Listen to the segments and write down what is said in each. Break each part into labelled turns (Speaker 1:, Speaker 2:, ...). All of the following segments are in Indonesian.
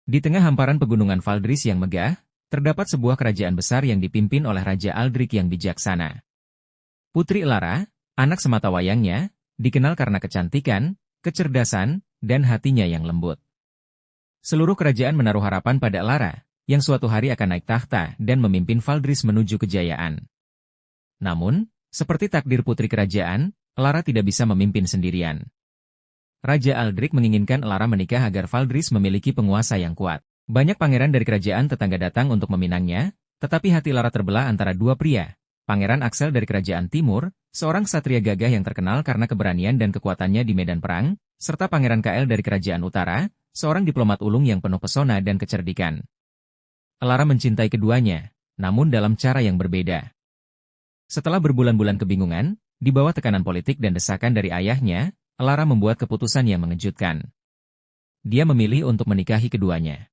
Speaker 1: Di tengah hamparan pegunungan Valdris yang megah, terdapat sebuah kerajaan besar yang dipimpin oleh Raja Aldrich yang bijaksana. Putri Elara, anak sematawayangnya, dikenal karena kecantikan, kecerdasan, dan hatinya yang lembut. Seluruh kerajaan menaruh harapan pada Elara, yang suatu hari akan naik tahta dan memimpin Valdris menuju kejayaan. Namun, seperti takdir putri kerajaan, Elara tidak bisa memimpin sendirian. Raja Aldrich menginginkan Elara menikah agar Valdris memiliki penguasa yang kuat. Banyak pangeran dari kerajaan tetangga datang untuk meminangnya, tetapi hati Elara terbelah antara dua pria. Pangeran Axel dari kerajaan timur, seorang ksatria gagah yang terkenal karena keberanian dan kekuatannya di medan perang, serta Pangeran Kael dari kerajaan utara, seorang diplomat ulung yang penuh pesona dan kecerdikan. Elara mencintai keduanya, namun dalam cara yang berbeda. Setelah berbulan-bulan kebingungan, di bawah tekanan politik dan desakan dari ayahnya, Elara membuat keputusan yang mengejutkan. Dia memilih untuk menikahi keduanya.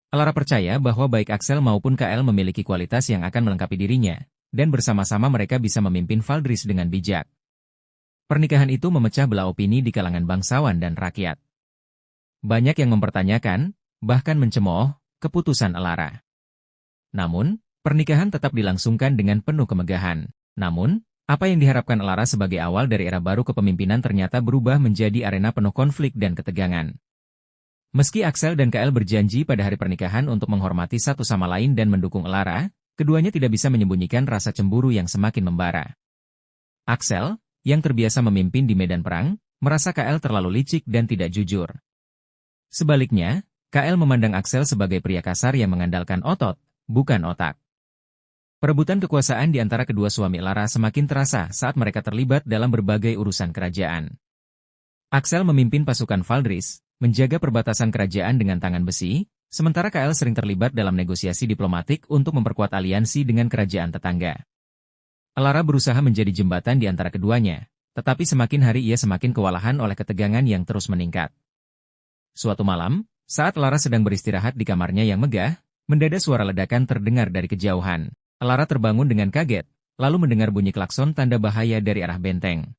Speaker 1: Elara percaya bahwa baik Axel maupun Kael memiliki kualitas yang akan melengkapi dirinya, dan bersama-sama mereka bisa memimpin Valdris dengan bijak. Pernikahan itu memecah belah opini di kalangan bangsawan dan rakyat. Banyak yang mempertanyakan, bahkan mencemooh, keputusan Elara. Namun, pernikahan tetap dilangsungkan dengan penuh kemegahan. Namun, apa yang diharapkan Elara sebagai awal dari era baru kepemimpinan ternyata berubah menjadi arena penuh konflik dan ketegangan. Meski Axel dan Kael berjanji pada hari pernikahan untuk menghormati satu sama lain dan mendukung Elara, keduanya tidak bisa menyembunyikan rasa cemburu yang semakin membara. Axel, yang terbiasa memimpin di medan perang, merasa Kael terlalu licik dan tidak jujur. Sebaliknya, Kael memandang Axel sebagai pria kasar yang mengandalkan otot, bukan otak. Perebutan kekuasaan di antara kedua suami Elara semakin terasa saat mereka terlibat dalam berbagai urusan kerajaan. Axel memimpin pasukan Valdris, menjaga perbatasan kerajaan dengan tangan besi, sementara Kael sering terlibat dalam negosiasi diplomatik untuk memperkuat aliansi dengan kerajaan tetangga. Elara berusaha menjadi jembatan di antara keduanya, tetapi semakin hari ia semakin kewalahan oleh ketegangan yang terus meningkat. Suatu malam, saat Elara sedang beristirahat di kamarnya yang megah, mendadak suara ledakan terdengar dari kejauhan. Elara terbangun dengan kaget, lalu mendengar bunyi klakson tanda bahaya dari arah benteng.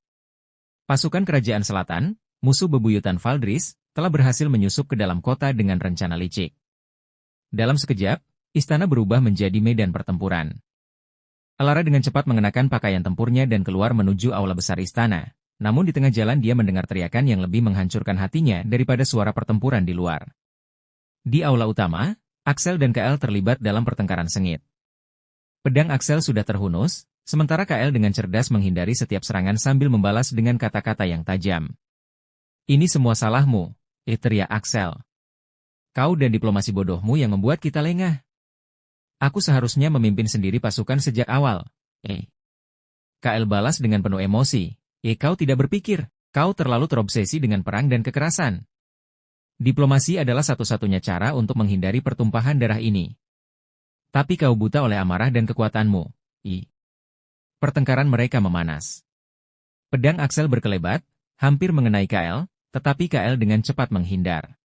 Speaker 1: Pasukan kerajaan selatan, musuh bebuyutan Valdris, telah berhasil menyusup ke dalam kota dengan rencana licik. Dalam sekejap, istana berubah menjadi medan pertempuran. Elara dengan cepat mengenakan pakaian tempurnya dan keluar menuju aula besar istana. Namun di tengah jalan dia mendengar teriakan yang lebih menghancurkan hatinya daripada suara pertempuran di luar. Di aula utama, Axel dan Kael terlibat dalam pertengkaran sengit. Pedang Axel sudah terhunus, sementara Kael dengan cerdas menghindari setiap serangan sambil membalas dengan kata-kata yang tajam. "Ini semua salahmu," teriak Axel. "Kau dan diplomasi bodohmu yang membuat kita lengah. Aku seharusnya memimpin sendiri pasukan sejak awal." Kael balas dengan penuh emosi. Kau tidak berpikir, kau terlalu terobsesi dengan perang dan kekerasan. Diplomasi adalah satu-satunya cara untuk menghindari pertumpahan darah ini. Tapi kau buta oleh amarah dan kekuatanmu. Pertengkaran mereka memanas. Pedang Axel berkelebat, hampir mengenai Kael, tetapi Kael dengan cepat menghindar.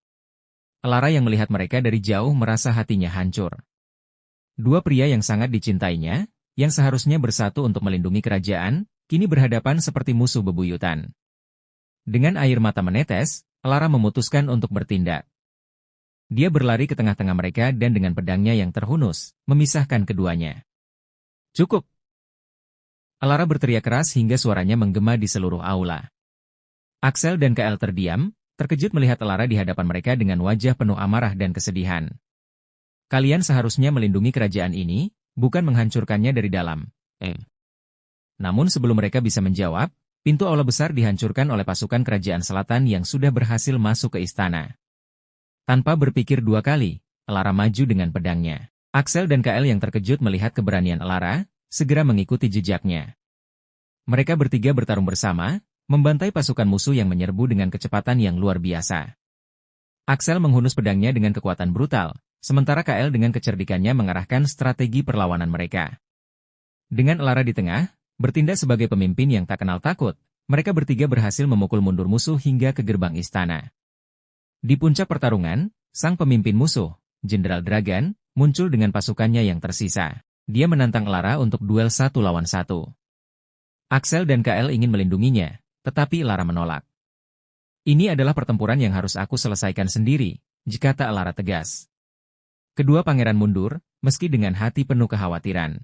Speaker 1: Elara yang melihat mereka dari jauh merasa hatinya hancur. Dua pria yang sangat dicintainya, yang seharusnya bersatu untuk melindungi kerajaan, kini berhadapan seperti musuh bebuyutan. Dengan air mata menetes, Elara memutuskan untuk bertindak. Dia berlari ke tengah-tengah mereka dan dengan pedangnya yang terhunus, memisahkan keduanya. "Cukup!" Elara berteriak keras hingga suaranya menggema di seluruh aula. Axel dan Kael terdiam, terkejut melihat Elara di hadapan mereka dengan wajah penuh amarah dan kesedihan. "Kalian seharusnya melindungi kerajaan ini, bukan menghancurkannya dari dalam." Namun sebelum mereka bisa menjawab, pintu aula besar dihancurkan oleh pasukan kerajaan selatan yang sudah berhasil masuk ke istana. Tanpa berpikir dua kali, Elara maju dengan pedangnya. Axel dan Kael yang terkejut melihat keberanian Elara, segera mengikuti jejaknya. Mereka bertiga bertarung bersama, membantai pasukan musuh yang menyerbu dengan kecepatan yang luar biasa. Axel menghunus pedangnya dengan kekuatan brutal, sementara Kael dengan kecerdikannya mengarahkan strategi perlawanan mereka. Dengan Elara di tengah, bertindak sebagai pemimpin yang tak kenal takut, mereka bertiga berhasil memukul mundur musuh hingga ke gerbang istana. Di puncak pertarungan, sang pemimpin musuh, Jenderal Dragan, muncul dengan pasukannya yang tersisa. Dia menantang Elara untuk duel 1 lawan 1. Axel dan Kael ingin melindunginya, tetapi Elara menolak. "Ini adalah pertempuran yang harus aku selesaikan sendiri," jika tak Elara tegas. Kedua pangeran mundur, meski dengan hati penuh kekhawatiran.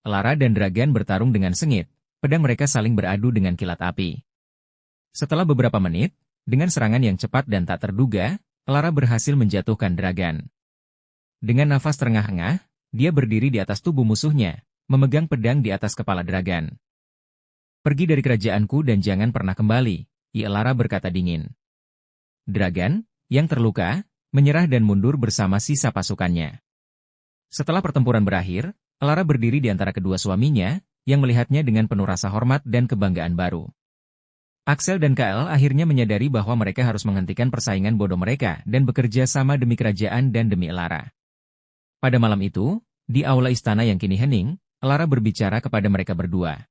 Speaker 1: Elara dan Dragan bertarung dengan sengit, pedang mereka saling beradu dengan kilat api. Setelah beberapa menit, dengan serangan yang cepat dan tak terduga, Elara berhasil menjatuhkan Dragan. Dengan nafas terengah-engah, dia berdiri di atas tubuh musuhnya, memegang pedang di atas kepala Dragan. "Pergi dari kerajaanku dan jangan pernah kembali," Elara berkata dingin. Dragan, yang terluka, menyerah dan mundur bersama sisa pasukannya. Setelah pertempuran berakhir, Elara berdiri di antara kedua suaminya, yang melihatnya dengan penuh rasa hormat dan kebanggaan baru. Axel dan Kael akhirnya menyadari bahwa mereka harus menghentikan persaingan bodoh mereka dan bekerja sama demi kerajaan dan demi Elara. Pada malam itu, di aula istana yang kini hening, Elara berbicara kepada mereka berdua.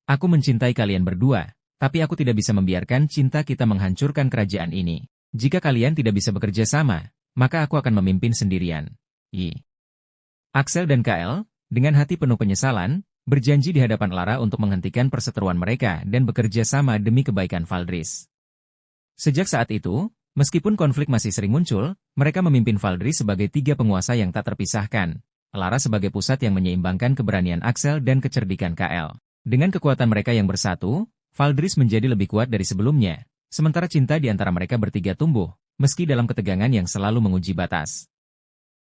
Speaker 1: "Aku mencintai kalian berdua, tapi aku tidak bisa membiarkan cinta kita menghancurkan kerajaan ini. Jika kalian tidak bisa bekerja sama, maka aku akan memimpin sendirian." Axel dan Kael, dengan hati penuh penyesalan, berjanji di hadapan Elara untuk menghentikan perseteruan mereka dan bekerja sama demi kebaikan Valdris. Sejak saat itu, meskipun konflik masih sering muncul, mereka memimpin Valdris sebagai tiga penguasa yang tak terpisahkan. Elara sebagai pusat yang menyeimbangkan keberanian Axel dan kecerdikan Kael. Dengan kekuatan mereka yang bersatu, Valdris menjadi lebih kuat dari sebelumnya, sementara cinta di antara mereka bertiga tumbuh, meski dalam ketegangan yang selalu menguji batas.